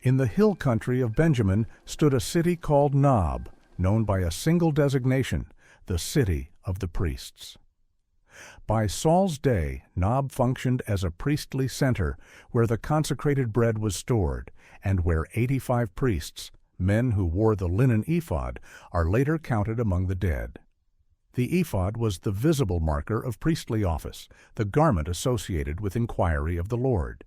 In the hill country of Benjamin stood a city called Nob, known by a single designation, the city of the priests. By Saul's day, Nob functioned as a priestly center where the consecrated bread was stored, and where 85 priests, men who wore the linen ephod, are later counted among the dead. The ephod was the visible marker of priestly office, the garment associated with inquiry of the Lord.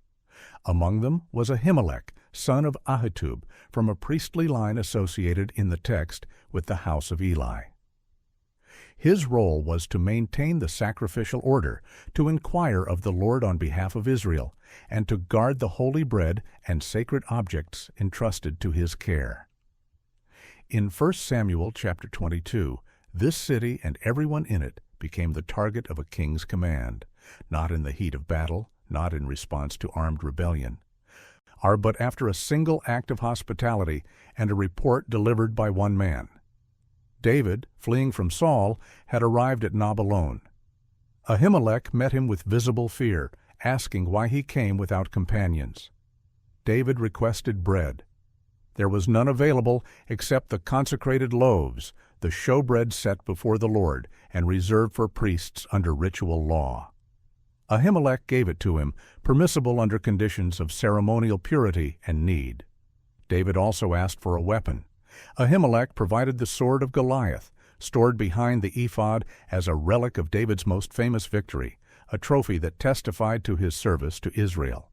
Among them was Ahimelech, son of Ahitub, from a priestly line associated in the text with the house of Eli. His role was to maintain the sacrificial order, to inquire of the Lord on behalf of Israel, and to guard the holy bread and sacred objects entrusted to his care. In 1 Samuel chapter 22, this city and everyone in it became the target of a king's command, not in the heat of battle, not in response to armed rebellion, but after a single act of hospitality and a report delivered by one man. David, fleeing from Saul, had arrived at Nob alone. Ahimelech met him with visible fear, asking why he came without companions. David requested bread. There was none available except the consecrated loaves, the showbread set before the Lord and reserved for priests under ritual law. Ahimelech gave it to him, permissible under conditions of ceremonial purity and need. David also asked for a weapon. Ahimelech provided the sword of Goliath, stored behind the ephod as a relic of David's most famous victory, a trophy that testified to his service to Israel.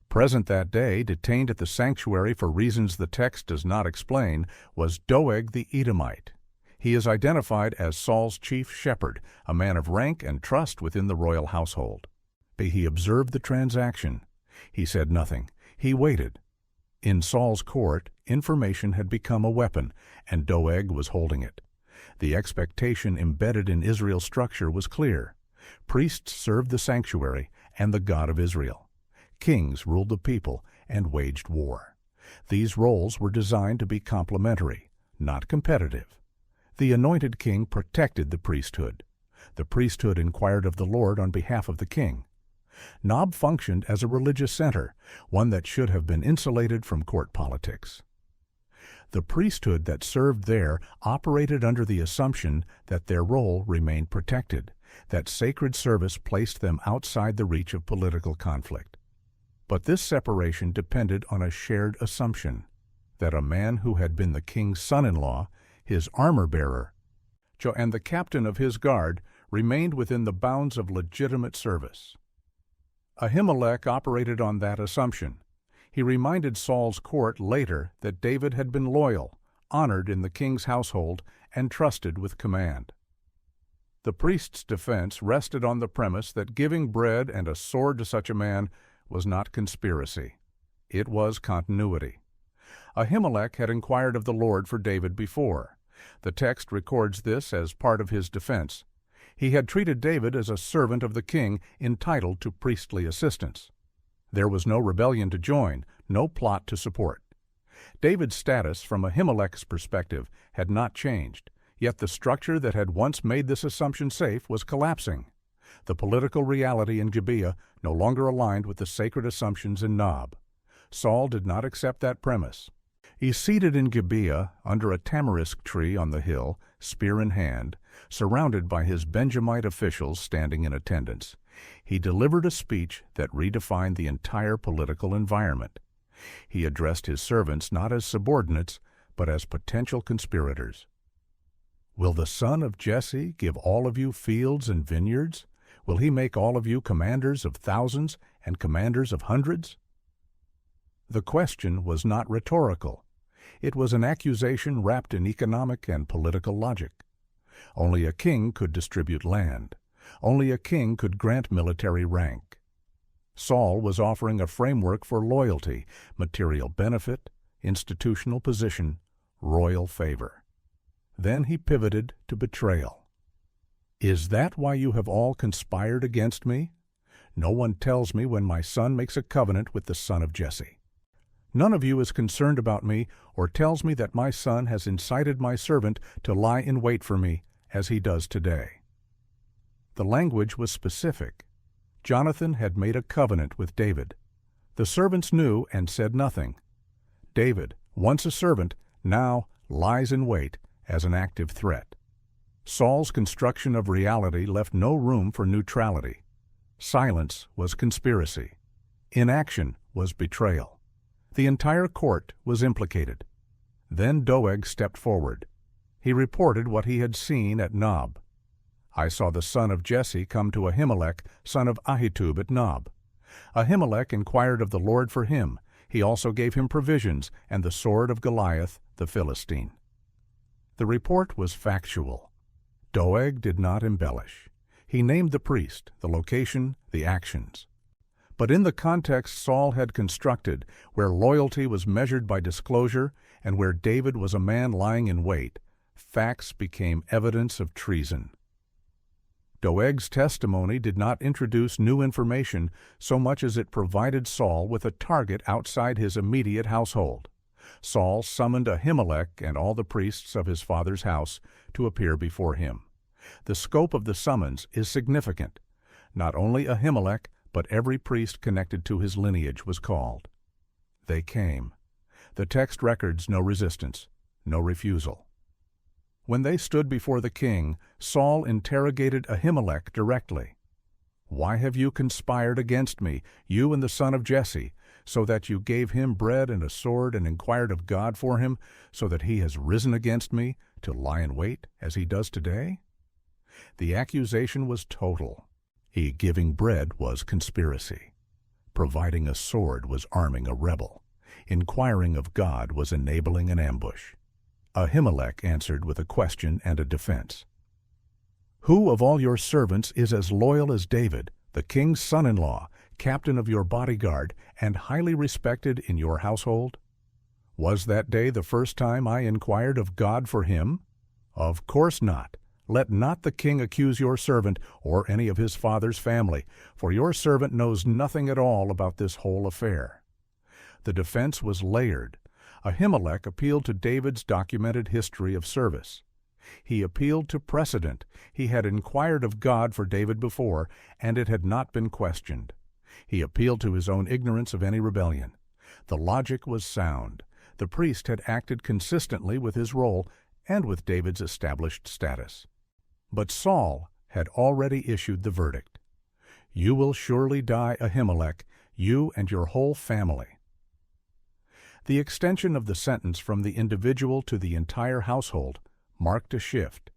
Present that day, detained at the sanctuary for reasons the text does not explain, was Doeg the Edomite. He is identified as Saul's chief shepherd, a man of rank and trust within the royal household. He observed the transaction. He said nothing. He waited. In Saul's court, information had become a weapon, and Doeg was holding it. The expectation embedded in Israel's structure was clear. Priests served the sanctuary and the God of Israel. Kings ruled the people and waged war. These roles were designed to be complementary, not competitive. The anointed king protected the priesthood. The priesthood inquired of the Lord on behalf of the king. Nob functioned as a religious center, one that should have been insulated from court politics. The priesthood that served there operated under the assumption that their role remained protected, that sacred service placed them outside the reach of political conflict. But this separation depended on a shared assumption, that a man who had been the king's son-in-law, his armor-bearer, and the captain of his guard remained within the bounds of legitimate service. Ahimelech operated on that assumption. He reminded Saul's court later that David had been loyal, honored in the king's household, and trusted with command. The priest's defense rested on the premise that giving bread and a sword to such a man was not conspiracy. It was continuity. Ahimelech had inquired of the Lord for David before. The text records this as part of his defense. He had treated David as a servant of the king entitled to priestly assistance. There was no rebellion to join, no plot to support. David's status, from Ahimelech's perspective, had not changed, yet the structure that had once made this assumption safe was collapsing. The political reality in Gibeah no longer aligned with the sacred assumptions in Nob. Saul did not accept that premise. He seated in Gibeah, under a tamarisk tree on the hill, spear in hand, surrounded by his Benjamite officials standing in attendance. He delivered a speech that redefined the entire political environment. He addressed his servants not as subordinates, but as potential conspirators. "Will the son of Jesse give all of you fields and vineyards? Will he make all of you commanders of thousands and commanders of hundreds?" The question was not rhetorical. It was an accusation wrapped in economic and political logic. Only a king could distribute land. Only a king could grant military rank. Saul was offering a framework for loyalty, material benefit, institutional position, royal favor. Then he pivoted to betrayal. "Is that why you have all conspired against me? No one tells me when my son makes a covenant with the son of Jesse. None of you is concerned about me or tells me that my son has incited my servant to lie in wait for me, as he does today." The language was specific. Jonathan had made a covenant with David. The servants knew and said nothing. David, once a servant, now lies in wait as an active threat. Saul's construction of reality left no room for neutrality. Silence was conspiracy. Inaction was betrayal. The entire court was implicated. Then Doeg stepped forward. He reported what he had seen at Nob. "I saw the son of Jesse come to Ahimelech, son of Ahitub at Nob. Ahimelech inquired of the Lord for him. He also gave him provisions and the sword of Goliath the Philistine." The report was factual. Doeg did not embellish. He named the priest, the location, the actions. But in the context Saul had constructed, where loyalty was measured by disclosure and where David was a man lying in wait, facts became evidence of treason. Doeg's testimony did not introduce new information so much as it provided Saul with a target outside his immediate household. Saul summoned Ahimelech and all the priests of his father's house to appear before him. The scope of the summons is significant. Not only Ahimelech, but every priest connected to his lineage was called. They came. The text records no resistance, no refusal. When they stood before the king, Saul interrogated Ahimelech directly. "Why have you conspired against me, you and the son of Jesse, so that you gave him bread and a sword and inquired of God for him, so that he has risen against me to lie in wait, as he does today?" The accusation was total. Giving bread was conspiracy. Providing a sword was arming a rebel. Inquiring of God was enabling an ambush. Ahimelech answered with a question and a defense. "Who of all your servants is as loyal as David, the king's son-in-law, captain of your bodyguard, and highly respected in your household? Was that day the first time I inquired of God for him? Of course not. Let not the king accuse your servant or any of his father's family, for your servant knows nothing at all about this whole affair." The defense was layered. Ahimelech appealed to David's documented history of service. He appealed to precedent. He had inquired of God for David before, and it had not been questioned. He appealed to his own ignorance of any rebellion. The logic was sound. The priest had acted consistently with his role and with David's established status. But Saul had already issued the verdict. "You will surely die, Ahimelech, you and your whole family." The extension of the sentence from the individual to the entire household marked a shift.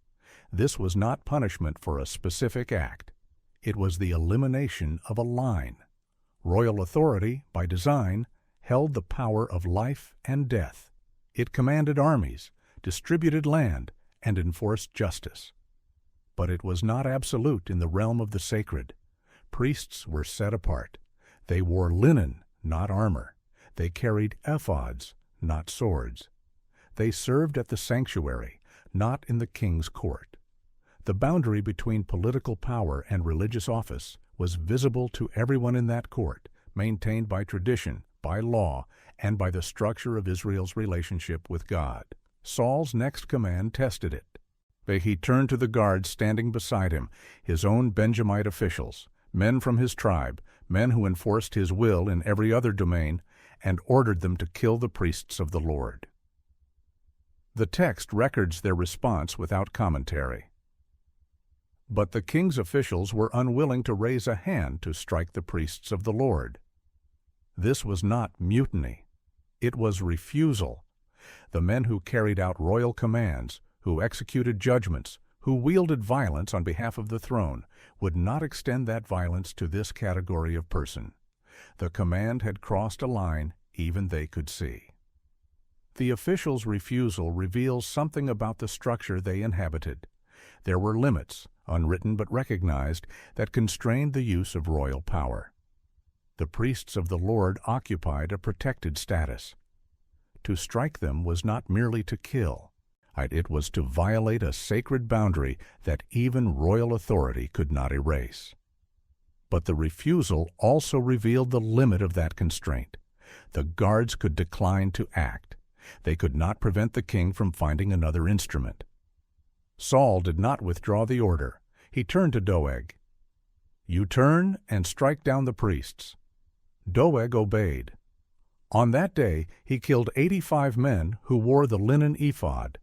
This was not punishment for a specific act. It was the elimination of a line. Royal authority, by design, held the power of life and death. It commanded armies, distributed land, and enforced justice. But it was not absolute in the realm of the sacred. Priests were set apart. They wore linen, not armor. They carried ephods, not swords. They served at the sanctuary, not in the king's court. The boundary between political power and religious office was visible to everyone in that court, maintained by tradition, by law, and by the structure of Israel's relationship with God. Saul's next command tested it. He turned to the guards standing beside him, his own Benjamite officials, men from his tribe, men who enforced his will in every other domain, and ordered them to kill the priests of the Lord. The text records their response without commentary. But the king's officials were unwilling to raise a hand to strike the priests of the Lord. This was not mutiny. It was refusal. The men who carried out royal commands, who executed judgments, who wielded violence on behalf of the throne, would not extend that violence to this category of person. The command had crossed a line even they could see. The officials' refusal reveals something about the structure they inhabited. There were limits, unwritten but recognized, that constrained the use of royal power. The priests of the Lord occupied a protected status. To strike them was not merely to kill. It was to violate a sacred boundary that even royal authority could not erase. But the refusal also revealed the limit of that constraint. The guards could decline to act. They could not prevent the king from finding another instrument. Saul did not withdraw the order. He turned to Doeg. "You turn and strike down the priests." Doeg obeyed. On that day he killed 85 men who wore the linen ephod.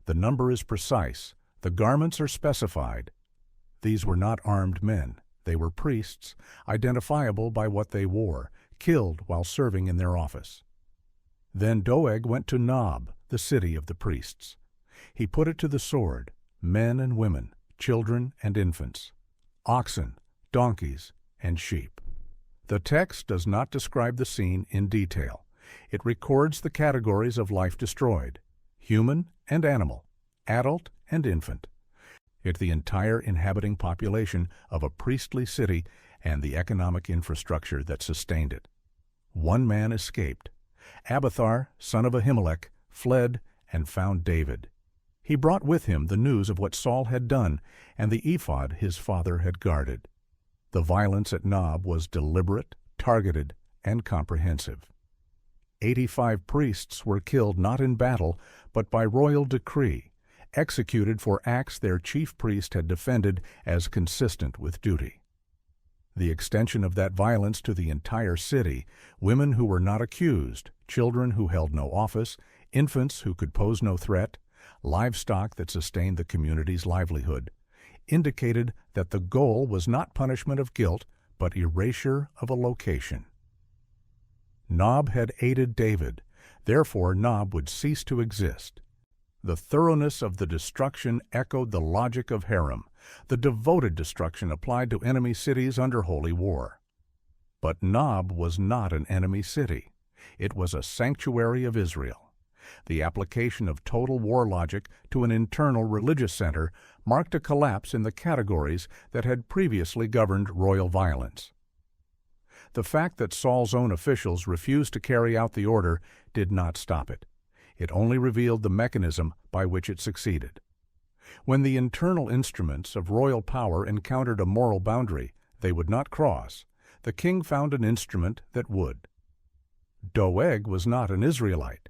The number is precise. The garments are specified. These were not armed men. They were priests, identifiable by what they wore, killed while serving in their office. Then Doeg went to Nob, the city of the priests. He put it to the sword, men and women, children and infants, oxen, donkeys, and sheep. The text does not describe the scene in detail. It records the categories of life destroyed: human and animal, adult and infant. It's the entire inhabiting population of a priestly city and the economic infrastructure that sustained it. One man escaped. Abiathar, son of Ahimelech, fled and found David. He brought with him the news of what Saul had done and the ephod his father had guarded. The violence at Nob was deliberate, targeted, and comprehensive. 85 priests were killed not in battle, but by royal decree, executed for acts their chief priest had defended as consistent with duty. The extension of that violence to the entire city, women who were not accused, children who held no office, infants who could pose no threat, livestock that sustained the community's livelihood, indicated that the goal was not punishment of guilt, but erasure of a location. Nob had aided David, therefore Nob would cease to exist. The thoroughness of the destruction echoed the logic of Haram, the devoted destruction applied to enemy cities under holy war. But Nob was not an enemy city. It was a sanctuary of Israel. The application of total war logic to an internal religious center marked a collapse in the categories that had previously governed royal violence. The fact that Saul's own officials refused to carry out the order did not stop it. It only revealed the mechanism by which it succeeded. When the internal instruments of royal power encountered a moral boundary they would not cross, the king found an instrument that would. Doeg was not an Israelite.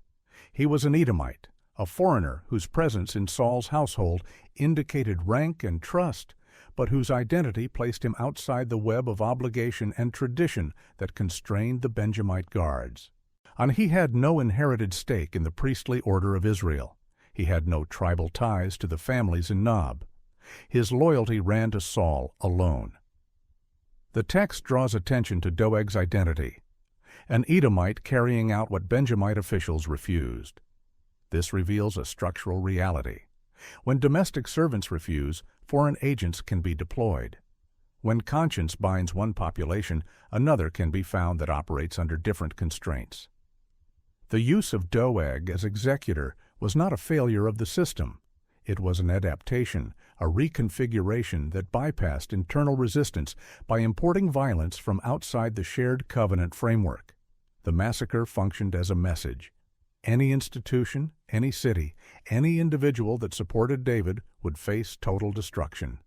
He was an Edomite, a foreigner whose presence in Saul's household indicated rank and trust, but whose identity placed him outside the web of obligation and tradition that constrained the Benjamite guards. And he had no inherited stake in the priestly order of Israel. He had no tribal ties to the families in Nob. His loyalty ran to Saul alone. The text draws attention to Doeg's identity, an Edomite carrying out what Benjamite officials refused. This reveals a structural reality. When domestic servants refuse, foreign agents can be deployed. When conscience binds one population, another can be found that operates under different constraints. The use of Doeg as executor was not a failure of the system. It was an adaptation, a reconfiguration that bypassed internal resistance by importing violence from outside the shared covenant framework. The massacre functioned as a message. Any institution, any city, any individual that supported David would face total destruction.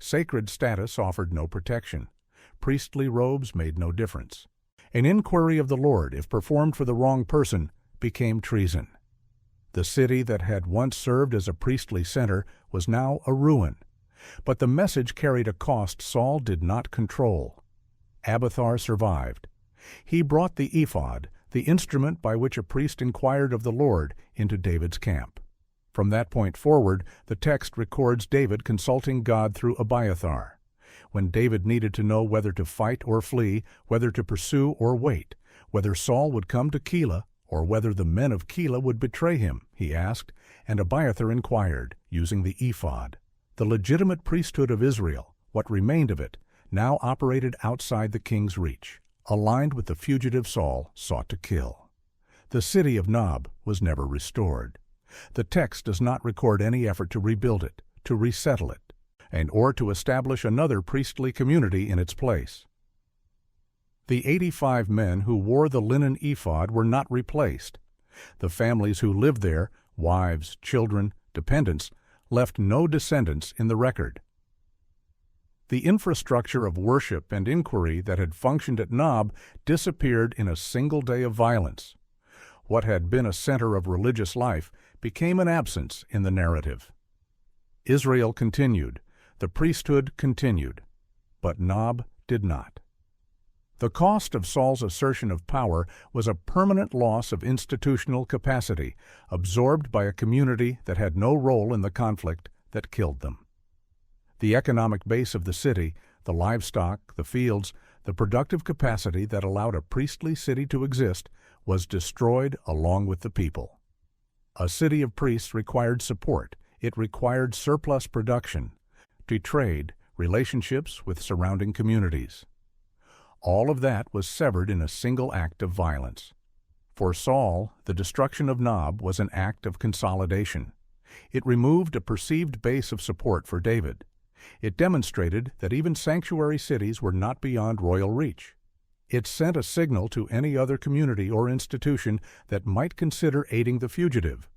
Sacred status offered no protection. Priestly robes made no difference. An inquiry of the Lord, if performed for the wrong person, became treason. The city that had once served as a priestly center was now a ruin. But the message carried a cost Saul did not control. Abiathar survived. He brought the ephod, the instrument by which a priest inquired of the Lord, into David's camp. From that point forward, the text records David consulting God through Abiathar. When David needed to know whether to fight or flee, whether to pursue or wait, whether Saul would come to Keilah or whether the men of Keilah would betray him, he asked, and Abiathar inquired, using the ephod. The legitimate priesthood of Israel, what remained of it, now operated outside the king's reach, aligned with the fugitive Saul sought to kill. The city of Nob was never restored. The text does not record any effort to rebuild it, to resettle it, or to establish another priestly community in its place. The 85 men who wore the linen ephod were not replaced. The families who lived there, wives, children, dependents, left no descendants in the record. The infrastructure of worship and inquiry that had functioned at Nob disappeared in a single day of violence. What had been a center of religious life became an absence in the narrative. Israel continued. The priesthood continued, but Nob did not. The cost of Saul's assertion of power was a permanent loss of institutional capacity, absorbed by a community that had no role in the conflict that killed them. The economic base of the city, the livestock, the fields, the productive capacity that allowed a priestly city to exist, was destroyed along with the people. A city of priests required support. It required surplus production to trade, relationships with surrounding communities. All of that was severed in a single act of violence. For Saul, the destruction of Nob was an act of consolidation. It removed a perceived base of support for David. It demonstrated that even sanctuary cities were not beyond royal reach. It sent a signal to any other community or institution that might consider aiding the fugitive.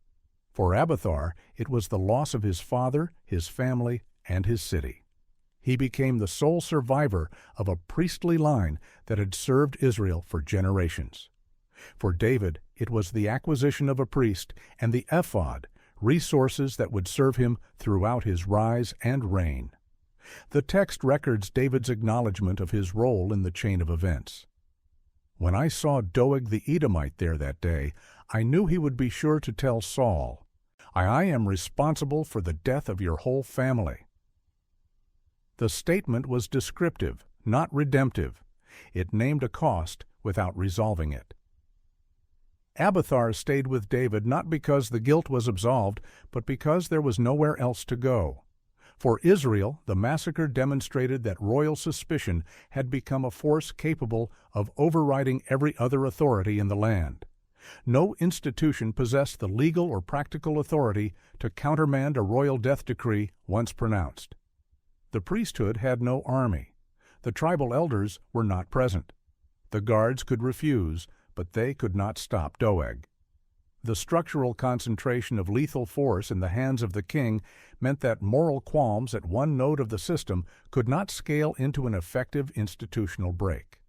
For Abiathar, it was the loss of his father, his family, and his city. He became the sole survivor of a priestly line that had served Israel for generations. For David, it was the acquisition of a priest and the ephod, resources that would serve him throughout his rise and reign. The text records David's acknowledgement of his role in the chain of events. When I saw Doeg the Edomite there that day, I knew he would be sure to tell Saul, I am responsible for the death of your whole family. The statement was descriptive, not redemptive. It named a cost without resolving it. Abiathar stayed with David not because the guilt was absolved, but because there was nowhere else to go. For Israel, the massacre demonstrated that royal suspicion had become a force capable of overriding every other authority in the land. No institution possessed the legal or practical authority to countermand a royal death decree once pronounced. The priesthood had no army. The tribal elders were not present. The guards could refuse, but they could not stop Doeg. The structural concentration of lethal force in the hands of the king meant that moral qualms at one node of the system could not scale into an effective institutional break.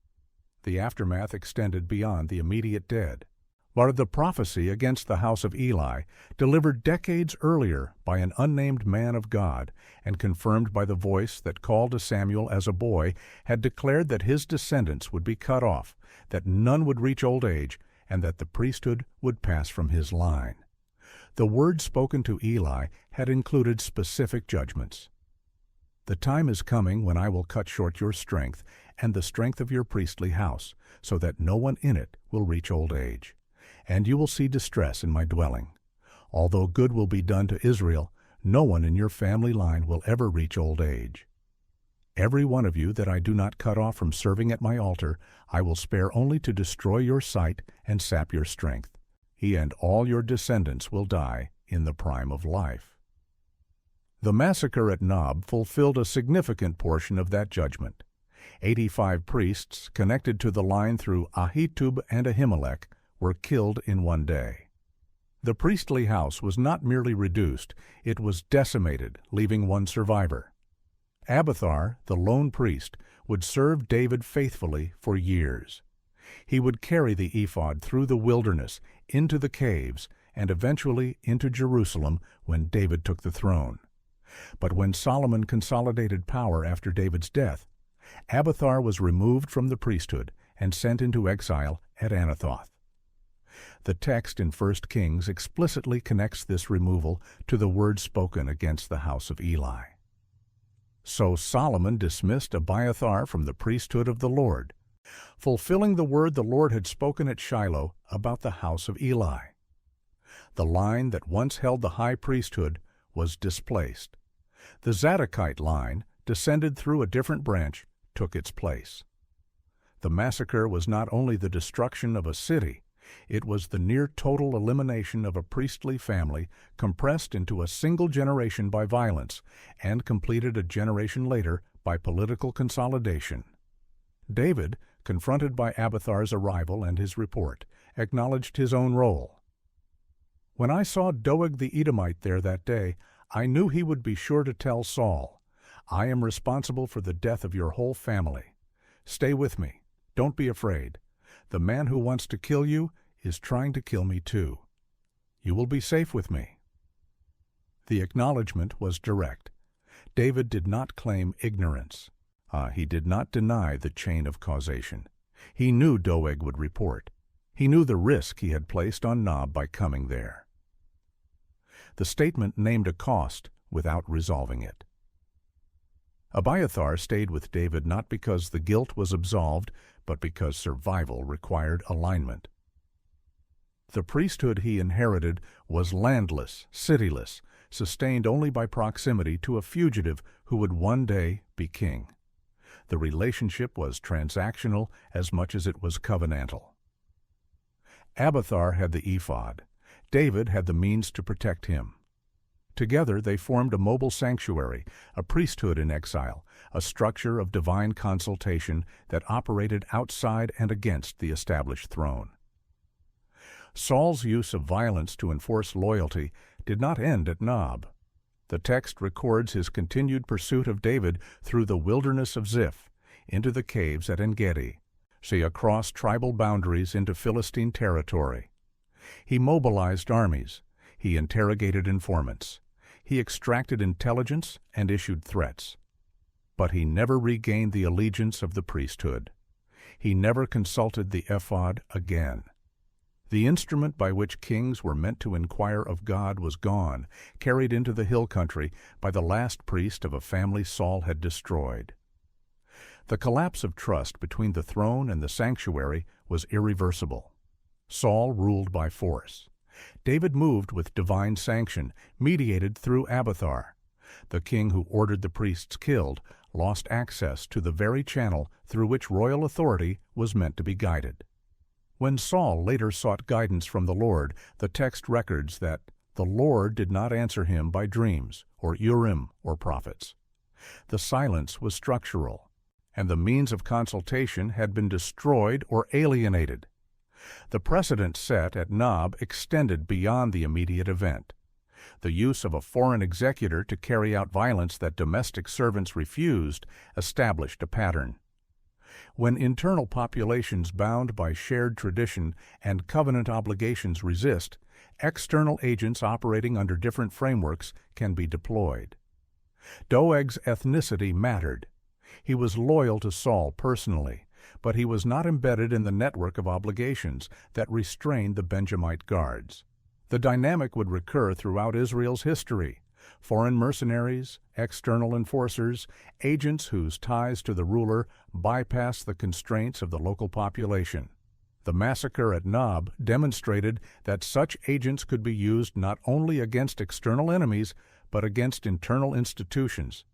The aftermath extended beyond the immediate dead. But the prophecy against the house of Eli, delivered decades earlier by an unnamed man of God and confirmed by the voice that called to Samuel as a boy, had declared that his descendants would be cut off, that none would reach old age, and that the priesthood would pass from his line. The word spoken to Eli had included specific judgments. The time is coming when I will cut short your strength and the strength of your priestly house, so that no one in it will reach old age. And you will see distress in my dwelling. Although good will be done to Israel, no one in your family line will ever reach old age. Every one of you that I do not cut off from serving at my altar, I will spare only to destroy your sight and sap your strength. He and all your descendants will die in the prime of life. The massacre at Nob fulfilled a significant portion of that judgment. 85 priests connected to the line through Ahitub and Ahimelech were killed in one day. The priestly house was not merely reduced, it was decimated, leaving one survivor. Abiathar, the lone priest, would serve David faithfully for years. He would carry the ephod through the wilderness, into the caves, and eventually into Jerusalem when David took the throne. But when Solomon consolidated power after David's death, Abiathar was removed from the priesthood and sent into exile at Anathoth. The text in 1 Kings explicitly connects this removal to the word spoken against the house of Eli. So Solomon dismissed Abiathar from the priesthood of the Lord, fulfilling the word the Lord had spoken at Shiloh about the house of Eli. The line that once held the high priesthood was displaced. The Zadokite line, descended through a different branch, took its place. The massacre was not only the destruction of a city, it was the near-total elimination of a priestly family compressed into a single generation by violence and completed a generation later by political consolidation. David, confronted by Abiathar's arrival and his report, acknowledged his own role. When I saw Doeg the Edomite there that day, I knew he would be sure to tell Saul, I am responsible for the death of your whole family. Stay with me. Don't be afraid. The man who wants to kill you is trying to kill me too. You will be safe with me. The acknowledgement was direct. David did not claim ignorance. He did not deny the chain of causation. He knew Doeg would report. He knew the risk he had placed on Nob by coming there. The statement named a cost without resolving it. Abiathar stayed with David not because the guilt was absolved, but because survival required alignment. The priesthood he inherited was landless, cityless, sustained only by proximity to a fugitive who would one day be king. The relationship was transactional as much as it was covenantal. Abiathar had the ephod. David had the means to protect him. Together they formed a mobile sanctuary, a priesthood in exile, a structure of divine consultation that operated outside and against the established throne. Saul's use of violence to enforce loyalty did not end at Nob. The text records his continued pursuit of David through the wilderness of Ziph, into the caves at En-Gedi, across tribal boundaries into Philistine territory. He mobilized armies. He interrogated informants. He extracted intelligence and issued threats. But he never regained the allegiance of the priesthood. He never consulted the ephod again. The instrument by which kings were meant to inquire of God was gone, carried into the hill country by the last priest of a family Saul had destroyed. The collapse of trust between the throne and the sanctuary was irreversible. Saul ruled by force. David moved with divine sanction, mediated through Abiathar. The king who ordered the priests killed lost access to the very channel through which royal authority was meant to be guided. When Saul later sought guidance from the Lord, the text records that the Lord did not answer him by dreams or Urim or prophets. The silence was structural, and the means of consultation had been destroyed or alienated. The precedent set at Nob extended beyond the immediate event. The use of a foreign executor to carry out violence that domestic servants refused established a pattern. When internal populations bound by shared tradition and covenant obligations resist, external agents operating under different frameworks can be deployed. Doeg's ethnicity mattered. He was loyal to Saul personally, but he was not embedded in the network of obligations that restrained the Benjamite guards. The dynamic would recur throughout Israel's history. Foreign mercenaries, external enforcers, agents whose ties to the ruler bypass the constraints of the local population. The massacre at Nob demonstrated that such agents could be used not only against external enemies, but against internal institutions,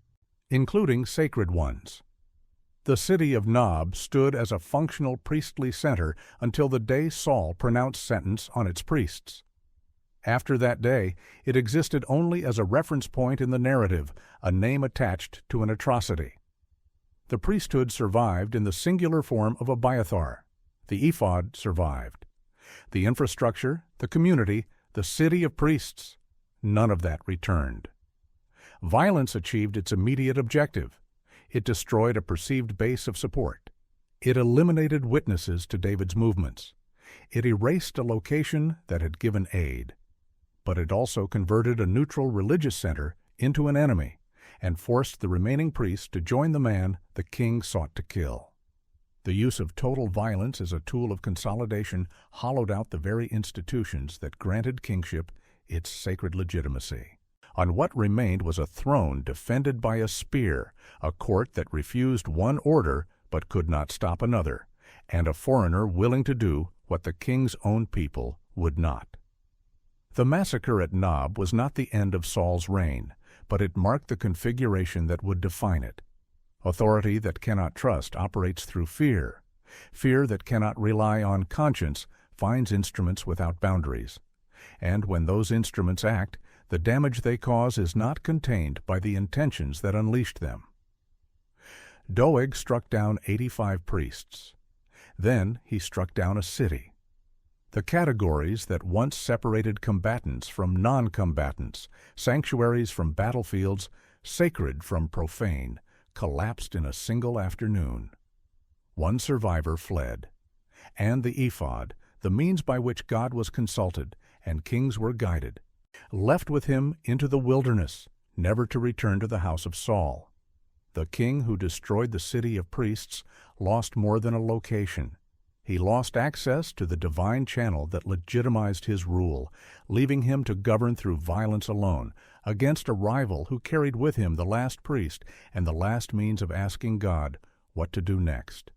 including sacred ones. The city of Nob stood as a functional priestly center until the day Saul pronounced sentence on its priests. After that day, it existed only as a reference point in the narrative, a name attached to an atrocity. The priesthood survived in the singular form of Abiathar. The ephod survived. The infrastructure, the community, the city of priests, none of that returned. Violence achieved its immediate objective. It destroyed a perceived base of support. It eliminated witnesses to David's movements. It erased a location that had given aid. But it also converted a neutral religious center into an enemy and forced the remaining priests to join the man the king sought to kill. The use of total violence as a tool of consolidation hollowed out the very institutions that granted kingship its sacred legitimacy. On what remained was a throne defended by a spear, a court that refused one order but could not stop another, and a foreigner willing to do what the king's own people would not. The massacre at Nob was not the end of Saul's reign, but it marked the configuration that would define it. Authority that cannot trust operates through fear. Fear that cannot rely on conscience finds instruments without boundaries. And when those instruments act, the damage they cause is not contained by the intentions that unleashed them. Doeg struck down 85 priests. Then he struck down a city. The categories that once separated combatants from non-combatants, sanctuaries from battlefields, sacred from profane, collapsed in a single afternoon. One survivor fled, and the ephod, the means by which God was consulted and kings were guided, left with him into the wilderness, never to return to the house of Saul. The king who destroyed the city of priests lost more than a location. He lost access to the divine channel that legitimized his rule, leaving him to govern through violence alone, against a rival who carried with him the last priest and the last means of asking God what to do next.